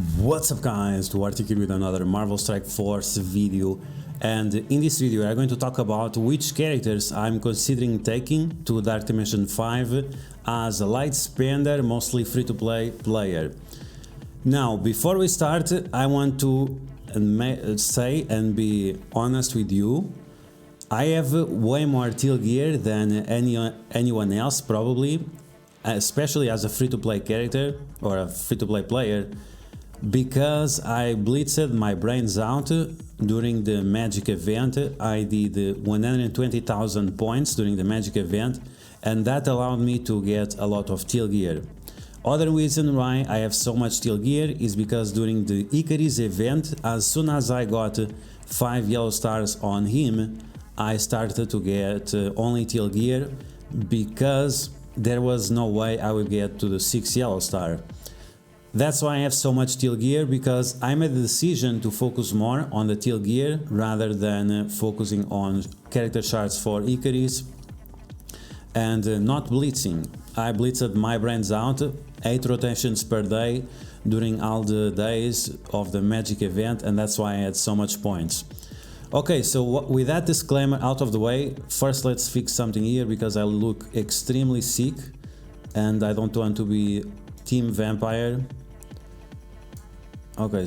What's up guys, Duarte here with another Marvel Strike Force video, and in this video we are going to talk about which characters I'm considering taking to Dark Dimension 5 as a light spender, mostly free-to-play player. Now, before we start, I want to say and be honest with you. I have way more teal gear than anyone else probably, especially as a free-to-play character or a free-to-play player, because I blitzed my brains out during the magic event. I did 120,000 points during the magic event, and that allowed me to get a lot of teal gear. Other reason why I have so much teal gear is because during the Icarus event, as soon as I got 5 yellow stars on him, I started to get only teal gear, because there was no way I would get to the 6th yellow star. That's why I have so much teal gear, because I made the decision to focus more on the teal gear rather than focusing on character shards for Icarus and not blitzing. I blitzed my brains out 8 rotations per day during all the days of the magic event, and that's why I had so much points. Okay, so with that disclaimer out of the way, first let's fix something here, because I look extremely sick and I don't want to be Team Vampire. Okay,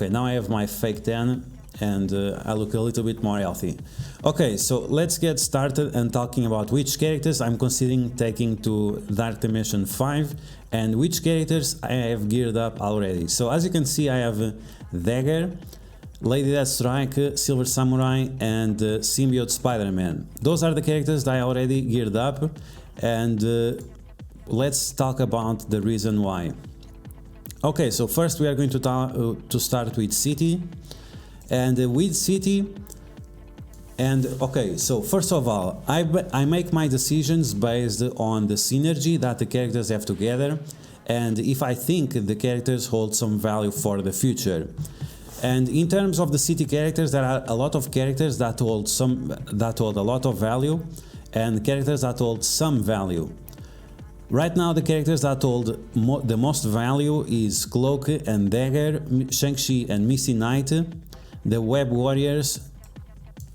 now I have my fake tan and I look a little bit more healthy. Okay, so let's get started and talking about which characters I'm considering taking to Dark Dimension 5 and which characters I have geared up already. So as you can see, I have Dagger, Lady Deathstrike, Silver Samurai and Symbiote Spider-Man. Those are the characters that I already geared up, and let's talk about the reason why. Okay, so first we are going to start with City, and with City, and okay, so first of all, I make my decisions based on the synergy that the characters have together, and if I think the characters hold some value for the future. And in terms of the City characters, there are a lot of characters that hold a lot of value, and characters that hold some value. Right now, the characters that hold the most value is Cloak and Dagger, Shang-Chi and Misty Knight, the Web Warriors.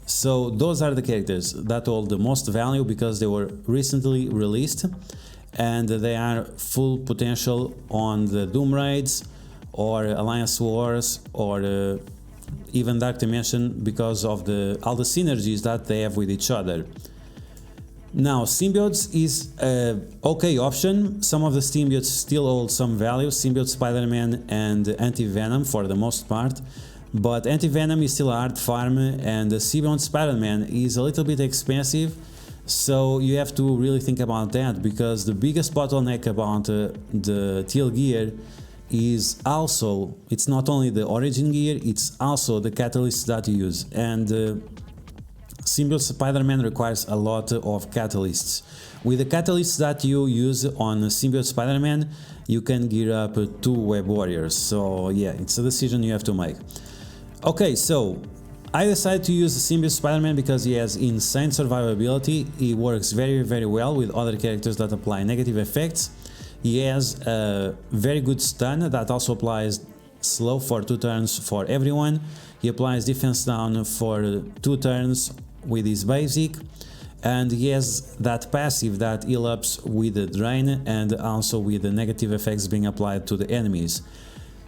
So those are the characters that hold the most value because they were recently released and they are full potential on the Doom Raids or Alliance Wars or even Dark Dimension, because of all the synergies that they have with each other. Now, Symbiotes is an okay option. Some of the Symbiotes still hold some value, Symbiote Spider-Man and Anti-Venom for the most part, but Anti-Venom is still a hard farm, and the Symbiote Spider-Man is a little bit expensive, so you have to really think about that, because the biggest bottleneck about the teal gear is also, it's not only the origin gear, it's also the catalysts that you use, and Symbiote Spider-Man requires a lot of catalysts. With the catalysts that you use on Symbiote Spider-Man, you can gear up 2 Web Warriors, so yeah, it's a decision you have to make. Okay, so I decided to use Symbiote Spider-Man because he has insane survivability. He works very well with other characters that apply negative effects. He has a very good stun that also applies slow for 2 turns for everyone. He applies defense down for 2 turns with his basic, and he has that passive that heal ups with the drain and also with the negative effects being applied to the enemies.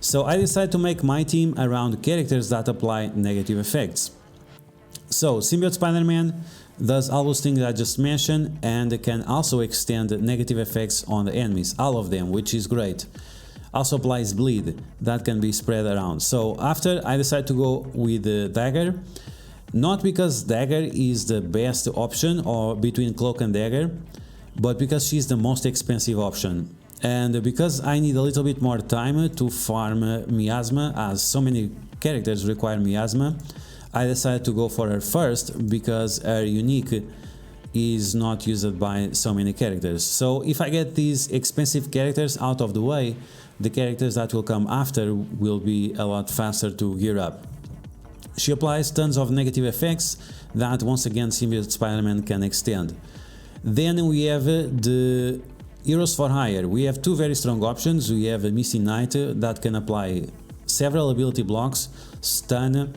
So I decided to make my team around characters that apply negative effects. So Symbiote Spider-Man does all those things I just mentioned, and can also extend negative effects on the enemies, all of them, which is great. Also applies bleed that can be spread around. So after, I decided to go with the Dagger, not because Dagger is the best option or between Cloak and Dagger, but because she's the most expensive option, and because I need a little bit more time to farm Miasma, as so many characters require Miasma. I decided to go for her first because her unique is not used by so many characters. So if I get these expensive characters out of the way, the characters that will come after will be a lot faster to gear up. She applies tons of negative effects that once again Symbiote Spider-Man can extend. Then we have the Heroes for hire. We have two very strong options. We have a Missy Knight that can apply several ability blocks, stun,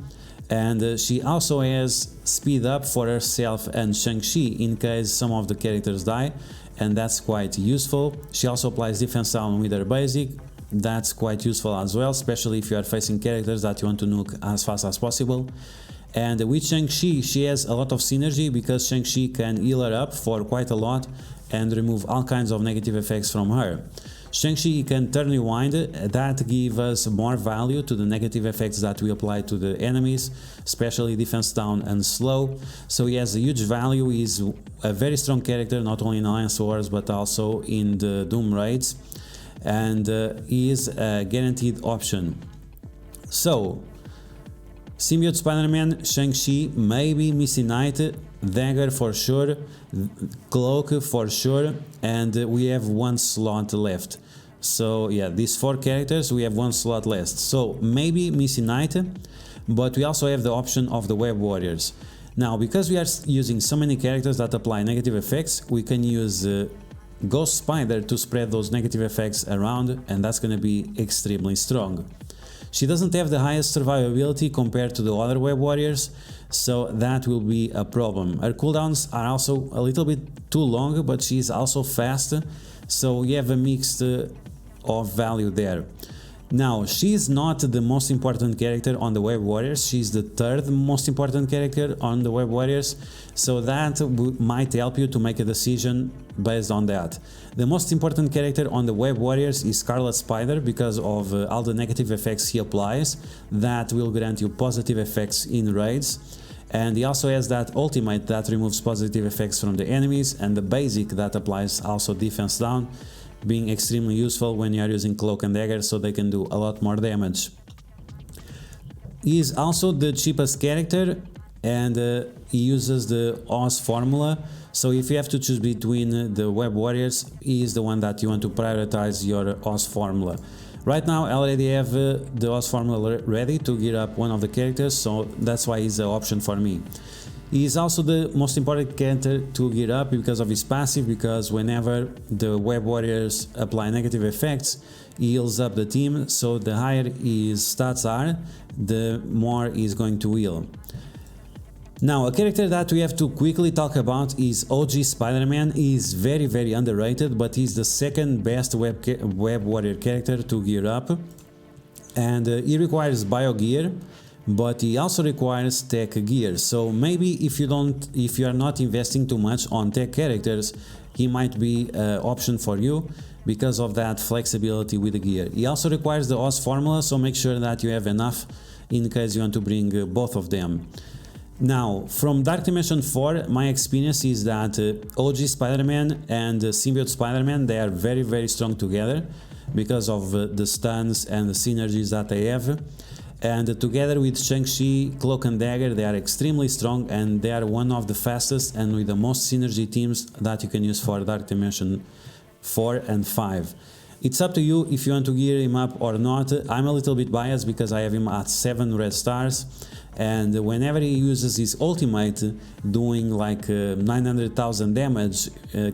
and she also has speed up for herself and Shang-Chi in case some of the characters die, and that's quite useful. She also applies defense down with her basic. That's quite useful as well, especially if you are facing characters that you want to nuke as fast as possible. And with Shang-Chi, she has a lot of synergy because Shang-Chi can heal her up for quite a lot and remove all kinds of negative effects from her. Shang-Chi can turn rewind, that gives us more value to the negative effects that we apply to the enemies, especially defense down and slow. So he has a huge value. He's a very strong character, not only in Alliance Wars but also in the Doom raids, and he is a guaranteed option. So Symbiote Spider-Man, Shang-Chi, maybe Missy Knight, Dagger for sure, Cloak for sure, and we have one slot left. So yeah, these four characters, we have one slot left. So maybe Missy Knight, but we also have the option of the Web Warriors. Now, because we are using so many characters that apply negative effects, we can use Ghost Spider to spread those negative effects around, and that's going to be extremely strong. She doesn't have the highest survivability compared to the other Web Warriors, so that will be a problem. Her cooldowns are also a little bit too long, but she's also fast, so you have a mix of value there. Now, she's not the most important character on the Web Warriors, she's the third most important character on the Web Warriors, so that might help you to make a decision based on that. The most important character on the Web Warriors is Scarlet Spider because of all the negative effects he applies that will grant you positive effects in raids. And he also has that ultimate that removes positive effects from the enemies, and the basic that applies also defense down, being extremely useful when you are using Cloak and Dagger, so they can do a lot more damage. He is also the cheapest character, and he uses the Oz formula, so if you have to choose between the Web Warriors, he is the one that you want to prioritize your Oz formula. Right now I already have the Oz formula ready to gear up one of the characters, so that's why he's an option for me. He is also the most important character to gear up because of his passive, because whenever the Web Warriors apply negative effects, he heals up the team, so the higher his stats are, the more he's going to heal. Now, a character that we have to quickly talk about is OG Spider-Man. He is very underrated, but he's the second best Web Warrior character to gear up, and he requires bio gear, but he also requires tech gear. So maybe if you are not investing too much on tech characters, he might be an option for you because of that flexibility with the gear. He also requires the Oz formula, so make sure that you have enough in case you want to bring both of them. Now, from Dark Dimension 4, my experience is that OG Spider-Man and Symbiote Spider-Man, they are very strong together because of the stuns and the synergies that they have. And together with Shang-Chi, Cloak and Dagger, they are extremely strong, and they are one of the fastest and with the most synergy teams that you can use for Dark Dimension 4 and 5. It's up to you if you want to gear him up or not. I'm a little bit biased because I have him at 7 red stars, and whenever he uses his ultimate, doing like 900,000 damage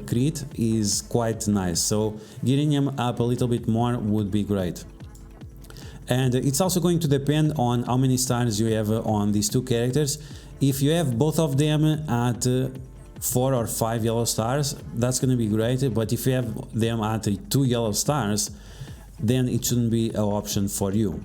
crit is quite nice, so gearing him up a little bit more would be great. And it's also going to depend on how many stars you have on these two characters. If you have both of them at 4 or 5 yellow stars, that's going to be great, but if you have them at 2 yellow stars, then it shouldn't be an option for you.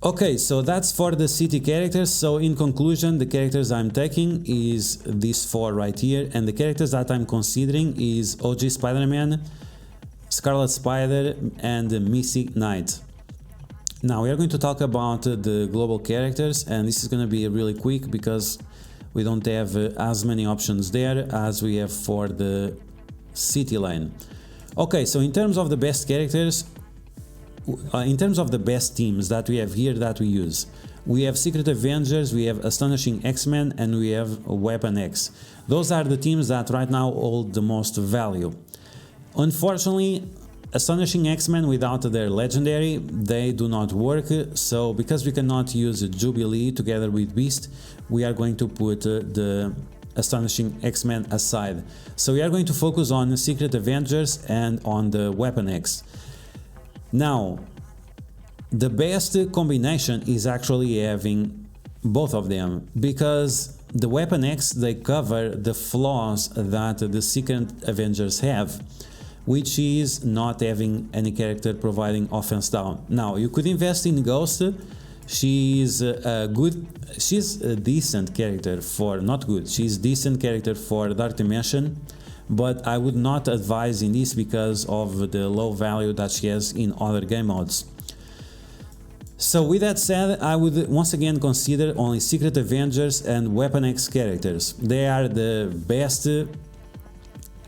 Okay, so that's for the city characters. So in conclusion, the characters I'm taking is these 4 right here, and the characters that I'm considering is OG Spider-Man, Scarlet Spider, and Missy Knight. Now we are going to talk about the global characters, and this is going to be really quick because we don't have as many options there as we have for the city lane. Okay, so in terms of the best characters, in terms of the best teams that we have here that we use, we have Secret Avengers, we have Astonishing X-Men, and we have Weapon X. Those are the teams that right now hold the most value. Unfortunately, Astonishing X-Men without their legendary, they do not work, so because we cannot use Jubilee together with Beast, we are going to put the Astonishing X-Men aside. So we are going to focus on Secret Avengers and on the Weapon X. Now, the best combination is actually having both of them, because the Weapon X, they cover the flaws that the Secret Avengers have, which is not having any character providing offense down. Now, you could invest in Ghost. She's a decent character for, not good, she's decent character for Dark Dimension, but I would not advise in this because of the low value that she has in other game modes. So with that said, I would once again consider only Secret Avengers and Weapon X characters. They are the best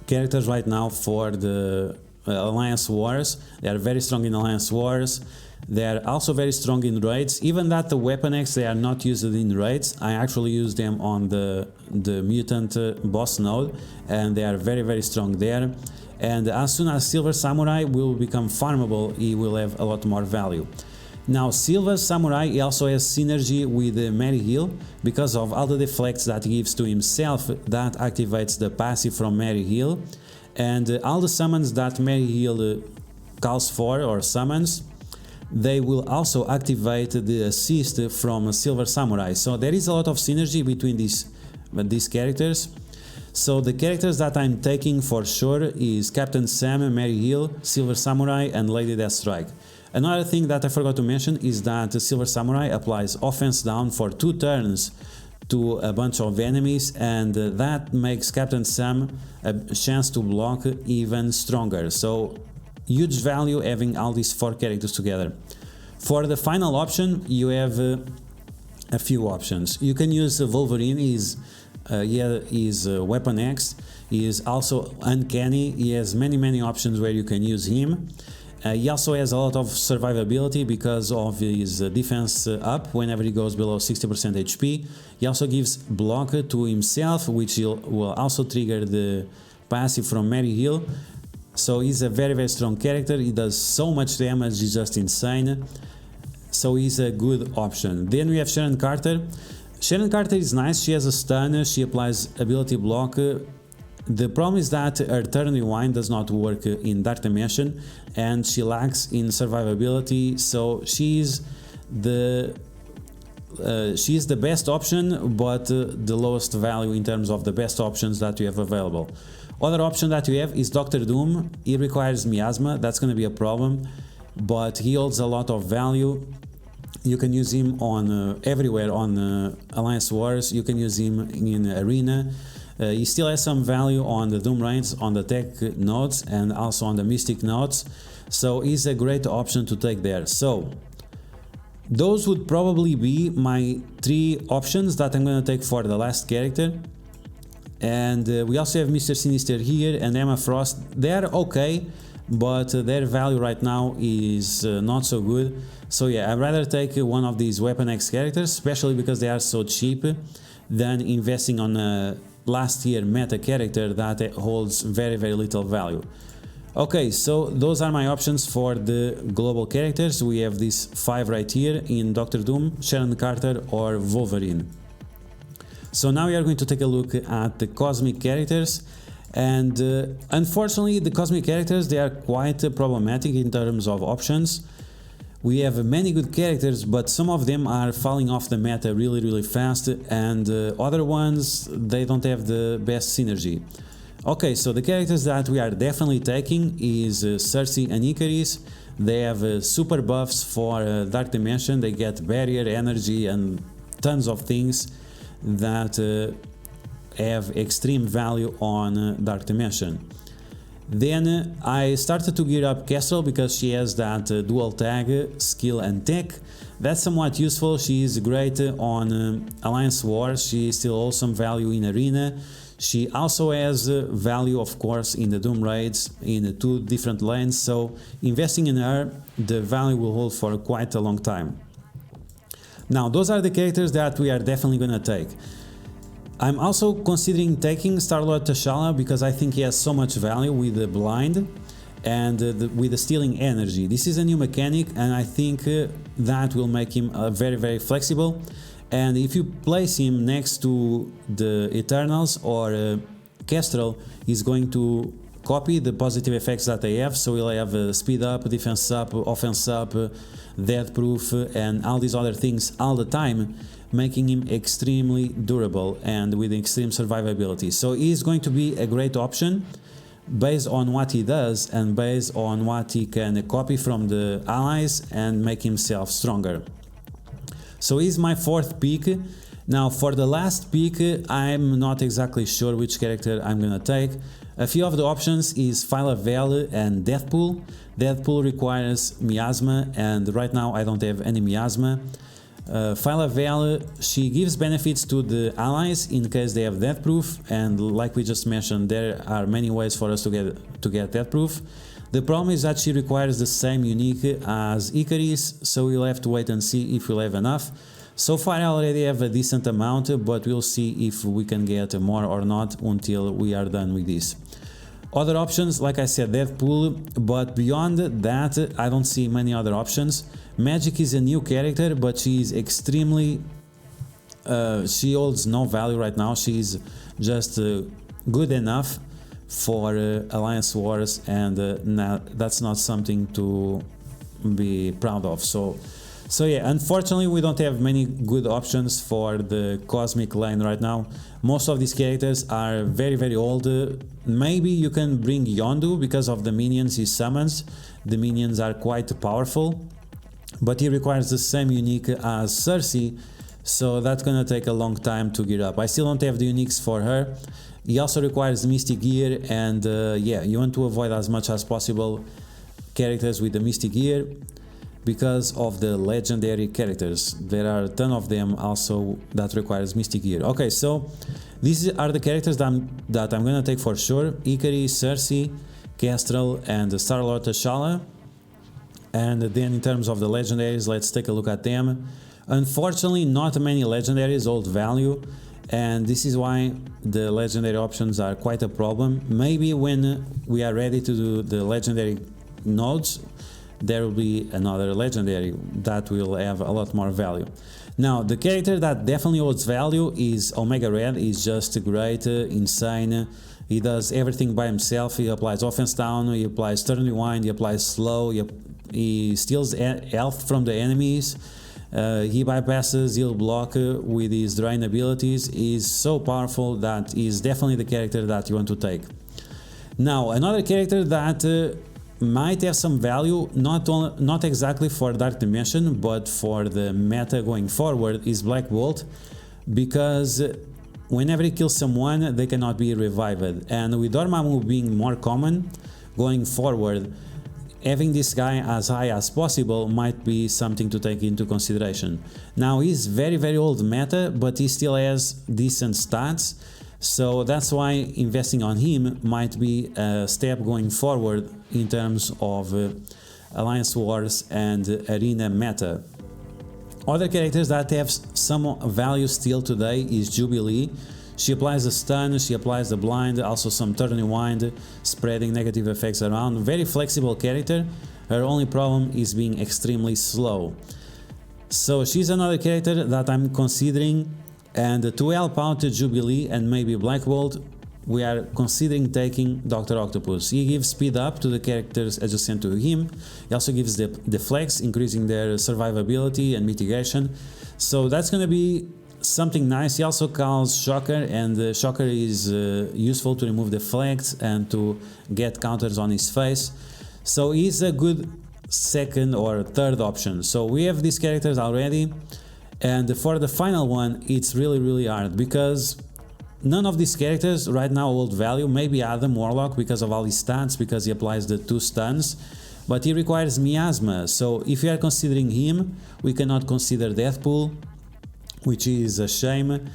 characters right now for the Alliance Wars. They are very strong in Alliance Wars. They are also very strong in raids. Even that the Weapon X, they are not used in raids. I actually use them on the mutant boss node, and they are very, very strong there. And as soon as Silver Samurai will become farmable, he will have a lot more value. Now, Silver Samurai also has synergy with Mary Hill because of all the deflects that he gives to himself that activates the passive from Mary Hill, and all the summons that Mary Hill calls for or summons, they will also activate the assist from Silver Samurai. So there is a lot of synergy between these characters. So the characters that I'm taking for sure is Captain Sam, Mary Hill, Silver Samurai and Lady Deathstrike. Another thing that I forgot to mention is that Silver Samurai applies offense down for 2 turns to a bunch of enemies, and that makes Captain Sam a chance to block even stronger. So huge value having all these 4 characters together. For the final option, you have a few options. You can use Wolverine. He's Weapon X. He is also uncanny. He has many options where you can use him. He also has a lot of survivability because of his defense up whenever he goes below 60% HP. He also gives block to himself, which will also trigger the passive from Mary Hill. So he's a very strong character. He does so much damage, he's just insane. So he's a good option. Then we have Sharon Carter. Sharon Carter is nice. She has a stun, she applies ability block. The problem is that her turn rewind does not work in Dark Dimension, and she lacks in survivability, so she's the best option, but the lowest value in terms of the best options that you have available. Other option that you have is Doctor Doom. He requires miasma, that's going to be a problem, but he holds a lot of value. You can use him on everywhere on Alliance Wars. You can use him in Arena. He still has some value on the Doom Reigns, on the Tech nodes, and also on the Mystic nodes. So he's a great option to take there. So those would probably be my 3 options that I'm going to take for the last character. And we also have Mr. Sinister here and Emma Frost. They're okay, but their value right now is not so good. So yeah, I'd rather take one of these Weapon X characters, especially because they are so cheap, than investing on a last year meta character that holds very little value. Okay, so those are my options for the global characters. We have these 5 right here in Doctor Doom, Sharon Carter or Wolverine. So now we are going to take a look at the cosmic characters, and unfortunately the cosmic characters, they are quite problematic in terms of options. We have many good characters, but some of them are falling off the meta really fast, and other ones, they don't have the best synergy. Okay, so the characters that we are definitely taking is Cersei and Icarus. They have super buffs for Dark Dimension. They get barrier, energy and tons of things that have extreme value on Dark Dimension. Then I started to gear up Kestrel because she has that dual tag, skill and tech. That's somewhat useful. She is great on Alliance Wars. She still holds some value in Arena. She also has value, of course, in the Doom Raids in 2 different lanes. So investing in her, the value will hold for quite a long time. Now, those are the characters that we are definitely going to take. I'm also considering taking Star-Lord T'Challa because I think he has so much value with the blind and with the stealing energy. This is a new mechanic, and I think that will make him very flexible. and if you place him next to the Eternals or Kestrel, he's going to copy the positive effects that they have, so we'll have speed up, defense up, offense up, death proof, and all these other things all the time, making him extremely durable and with extreme survivability. So he's going to be a great option based on what he does and based on what he can copy from the allies and make himself stronger. So he's my fourth pick. Now for the last pick, I'm not exactly sure which character I'm gonna take. A few of the options is Phyla-Vell and Deathpool. Deathpool requires miasma, and right now I don't have any miasma. Phyla-Vell, she gives benefits to the allies in case they have death proof, and like we just mentioned, there are many ways for us to get death proof. The problem is that she requires the same unique as Icarus, so we'll have to wait and see if we'll have enough. So far I already have a decent amount, but we'll see if we can get more or not until we are done with this. Other options, like I said, Deathpool, but beyond that I don't see many other options. Magic is a new character, but she is extremely... she holds no value right now. She's just good enough for Alliance Wars, and that's not something to be proud of. So yeah, unfortunately we don't have many good options for the Cosmic lane right now. Most of these characters are very old. Maybe you can bring Yondu because of the minions he summons. The minions are quite powerful, but he requires the same unique as Cersei, so that's gonna take a long time to gear up. I still don't have the uniques for her. He also requires Mystic Gear, and yeah, you want to avoid as much as possible characters with the Mystic Gear because of the legendary characters. There are a ton of them also that requires Mystic Gear. Okay, so these are the characters that I'm gonna take for sure: Icarus, Cersei, Kestrel, and Star-Lord T'Challa. And then in terms of the legendaries, let's take a look at them. Unfortunately, not many legendaries hold value, and this is why the legendary options are quite a problem. Maybe when we are ready to do the legendary nodes, there will be another legendary that will have a lot more value. Now, the character that definitely holds value is Omega Red. He's just great, insane. He does everything by himself. He applies offense down, he applies turn rewind, he applies slow, he steals health from the enemies. He bypasses, he'll block with his drain abilities. He's so powerful that he's definitely the character that you want to take. Now, another character that might have some value, not exactly for Dark Dimension, but for the meta going forward, is Black Bolt, because whenever he kills someone, they cannot be revived. And with Dormammu being more common going forward, having this guy as high as possible might be something to take into consideration. Now, he's very old meta, but he still has decent stats, so that's why investing on him might be a step going forward in terms of Alliance Wars and Arena meta. Other characters that have some value still today is Jubilee. She applies the stun, she applies the blind, also some turn rewind, spreading negative effects around. Very flexible character. Her only problem is being extremely slow. So she's another character that I'm considering, and to help out Jubilee and maybe Black Bolt, we are considering taking Dr. Octopus. He gives speed up to the characters adjacent to him. He also gives the flex, increasing their survivability and mitigation. So that's gonna be something nice. He also calls Shocker, and Shocker is useful to remove deflects and to get counters on his face. So he's a good second or third option. So we have these characters already, and for the final one it's really hard because none of these characters right now hold value. Maybe Adam Warlock because of all his stats, because he applies the 2 stuns, but he requires miasma. So if we are considering him, we cannot consider Deathpool, which is a shame,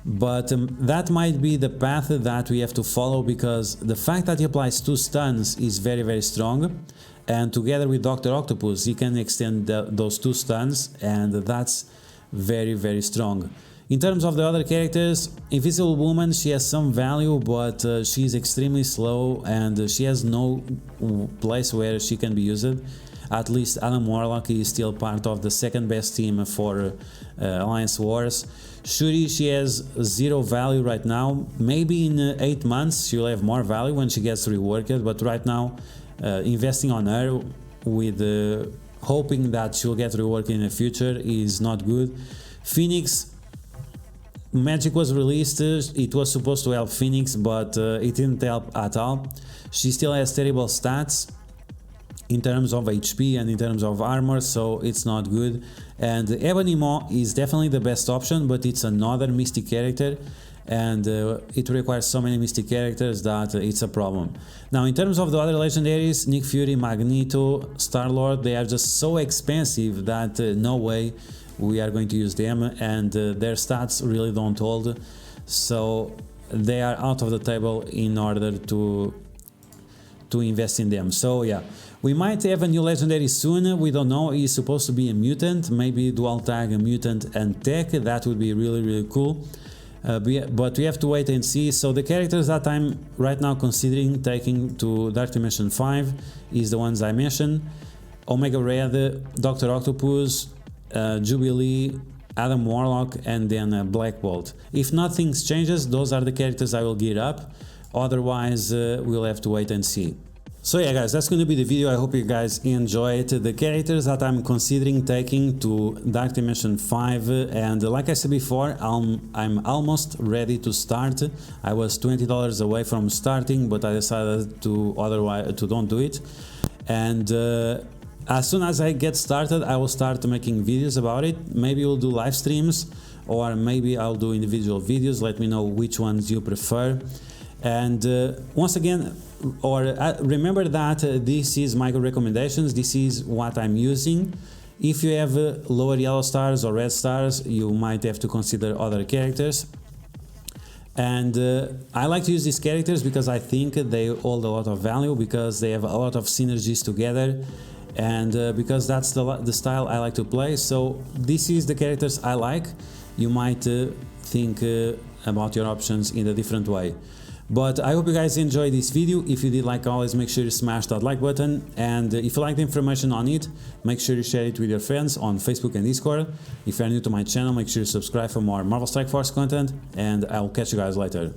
but that might be the path that we have to follow, because the fact that he applies 2 stuns is very strong, and together with Dr. Octopus he can extend those 2 stuns, and that's very strong. In terms of the other characters, Invisible Woman, she has some value, but she's extremely slow and she has no place where she can be used. At least Adam Warlock is still part of the second best team for Alliance Wars. Shuri, she has 0 value right now. Maybe in 8 months she'll have more value when she gets reworked, but right now investing on her with hoping that she'll get reworked in the future is not good. Phoenix, Magic was released, it was supposed to help Phoenix, but it didn't help at all. She still has terrible stats in terms of HP and in terms of armor, so it's not good. And Ebony Maw is definitely the best option, but it's another Mystic character, and it requires so many Mystic characters that it's a problem. Now in terms of the other legendaries, Nick Fury, Magneto, Star-Lord, they are just so expensive that no way we are going to use them, and their stats really don't hold, so they are out of the table in order to invest in them. So yeah, we might have a new legendary soon, we don't know. He's supposed to be a mutant, maybe dual tag a mutant and tech, that would be really cool. But we have to wait and see. So the characters that I'm right now considering taking to Dark Dimension 5 is the ones I mentioned: Omega Red, Dr. Octopus, Jubilee, Adam Warlock, and then Black Bolt. If nothing changes, those are the characters I will gear up, otherwise we'll have to wait and see. So yeah guys, that's going to be the video. I hope you guys enjoyed the characters that I'm considering taking to Dark Dimension 5, and like I said before, I'm almost ready to start. I was $20 away from starting, but I decided to don't do it, and as soon as I get started, I will start making videos about it. Maybe we'll do live streams, or maybe I'll do individual videos. Let me know which ones you prefer. And once again, remember that this is my recommendations. This is what I'm using. If you have lower yellow stars or red stars, you might have to consider other characters. And I like to use these characters because I think they hold a lot of value, because they have a lot of synergies together, and because that's the style I like to play. So this is the characters I like. You might think about your options in a different way. But I hope you guys enjoyed this video. If you did, like always, make sure you smash that like button, and if you like the information on it, make sure you share it with your friends on Facebook and Discord. If you are new to my channel, make sure you subscribe for more Marvel Strike Force content, and I'll catch you guys later.